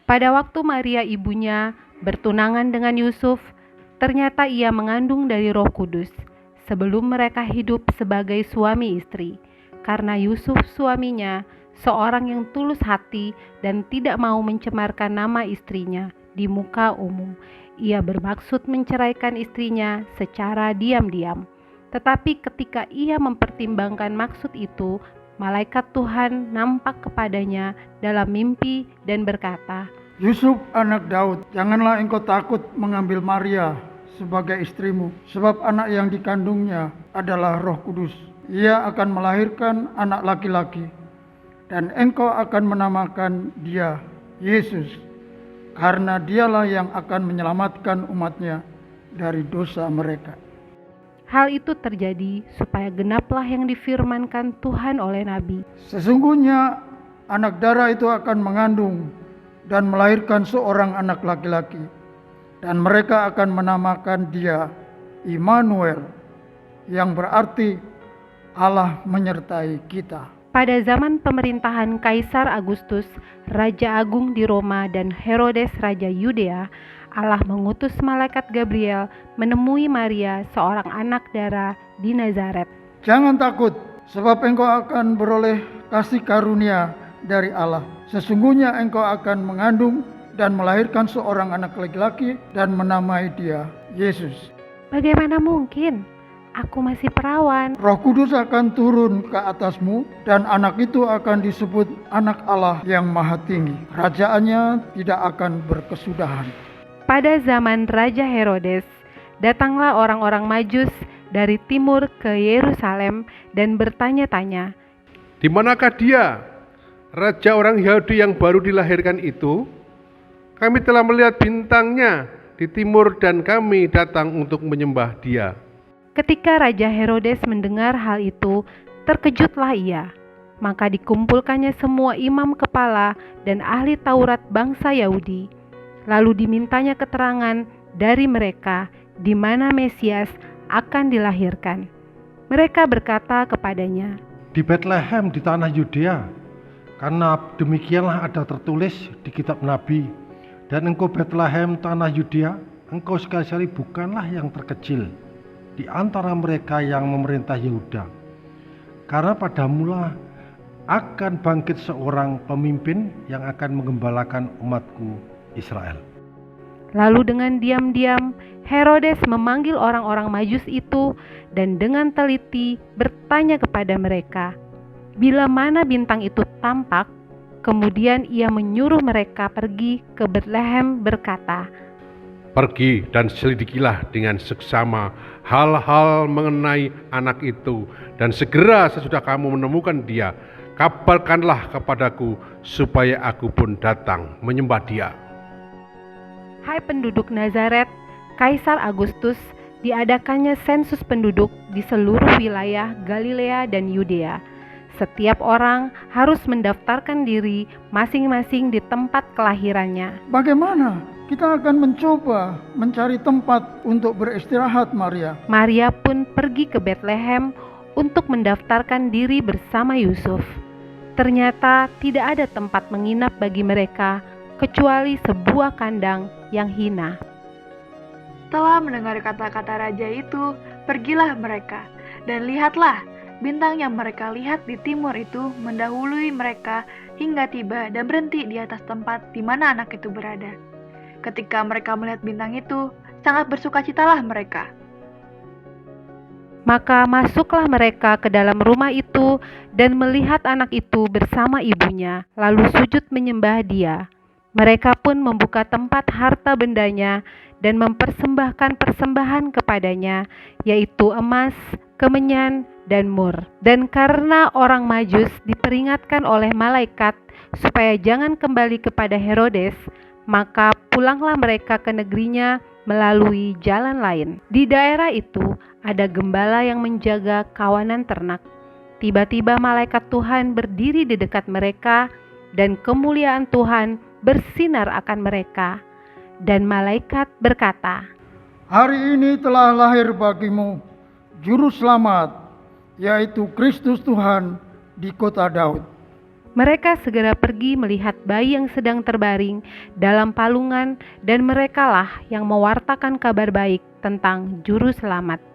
Pada waktu Maria ibunya bertunangan dengan Yusuf, ternyata ia mengandung dari Roh Kudus sebelum mereka hidup sebagai suami istri. Karena Yusuf suaminya seorang yang tulus hati dan tidak mau mencemarkan nama istrinya di muka umum. Ia bermaksud menceraikan istrinya secara diam-diam. Tetapi ketika ia mempertimbangkan maksud itu, malaikat Tuhan nampak kepadanya dalam mimpi dan berkata, Yusuf anak Daud, janganlah engkau takut mengambil Maria sebagai istrimu, sebab anak yang dikandungnya adalah Roh Kudus. Ia akan melahirkan anak laki-laki, dan engkau akan menamakan dia Yesus, karena dialah yang akan menyelamatkan umatnya dari dosa mereka. hal itu terjadi supaya genaplah yang difirmankan Tuhan oleh Nabi. Sesungguhnya anak darah itu akan mengandung dan melahirkan seorang anak laki-laki, dan mereka akan menamakan dia Immanuel, yang berarti Allah menyertai kita. Pada zaman pemerintahan Kaisar Agustus, Raja Agung di Roma, dan Herodes Raja Yudea, Allah mengutus malaikat Gabriel menemui Maria, seorang anak darah di Nazaret. Jangan takut, sebab engkau akan beroleh kasih karunia dari Allah. Sesungguhnya engkau akan mengandung dan melahirkan seorang anak laki-laki dan menamai dia Yesus. Bagaimana mungkin? Aku masih perawan. Roh Kudus akan turun ke atasmu, dan anak itu akan disebut anak Allah yang Maha Tinggi. Kerajaannya tidak akan berkesudahan. Pada zaman Raja Herodes, datanglah orang-orang Majus dari timur ke Yerusalem dan bertanya-tanya, "Di manakah dia, Raja orang Yahudi yang baru dilahirkan itu? Kami telah melihat bintangnya di timur dan kami datang untuk menyembah dia." Ketika Raja Herodes mendengar hal itu, terkejutlah ia. Maka dikumpulkannya semua imam kepala dan ahli Taurat bangsa Yahudi. Lalu dimintanya keterangan dari mereka di mana Mesias akan dilahirkan. Mereka berkata kepadanya, "Di Betlehem di tanah Yudea, karena demikianlah ada tertulis di kitab Nabi, dan engkau Betlehem tanah Yudea, engkau sekali-sekali bukanlah yang terkecil di antara mereka yang memerintah Yehuda, karena padamulah akan bangkit seorang pemimpin yang akan menggembalakan umatku Israel." Lalu dengan diam-diam Herodes memanggil orang-orang Majus itu dan dengan teliti bertanya kepada mereka bila mana bintang itu tampak. Kemudian ia menyuruh mereka pergi ke Betlehem berkata, "Pergi dan selidikilah dengan seksama hal-hal mengenai anak itu, dan segera sesudah kamu menemukan dia, kabarkanlah kepadaku supaya aku pun datang menyembah dia." Hai penduduk Nazaret, Kaisar Agustus diadakannya sensus penduduk di seluruh wilayah Galilea dan Yudea. Setiap orang harus mendaftarkan diri masing-masing di tempat kelahirannya. Bagaimana? Kita akan mencoba mencari tempat untuk beristirahat, Maria. Maria pun pergi ke Betlehem untuk mendaftarkan diri bersama Yusuf. Ternyata tidak ada tempat menginap bagi mereka kecuali sebuah kandang yang hina. Setelah mendengar kata-kata raja itu, pergilah mereka, dan lihatlah, bintang yang mereka lihat di timur itu mendahului mereka hingga tiba dan berhenti di atas tempat di mana anak itu berada. Ketika mereka melihat bintang itu, sangat bersukacitalah mereka. Maka masuklah mereka ke dalam rumah itu dan melihat anak itu bersama ibunya, lalu sujud menyembah dia. Mereka pun membuka tempat harta bendanya dan mempersembahkan persembahan kepadanya, yaitu emas, kemenyan, dan mur. Dan karena orang Majus diperingatkan oleh malaikat supaya jangan kembali kepada Herodes, maka pulanglah mereka ke negerinya melalui jalan lain. Di daerah itu ada gembala yang menjaga kawanan ternak. Tiba-tiba malaikat Tuhan berdiri di dekat mereka, dan kemuliaan Tuhan bersinar akan mereka. Dan malaikat berkata, Hari ini telah lahir bagimu Juru Selamat, yaitu Kristus Tuhan di kota Daud. Mereka segera pergi melihat bayi yang sedang terbaring dalam palungan, dan merekalah yang mewartakan kabar baik tentang Juru Selamat.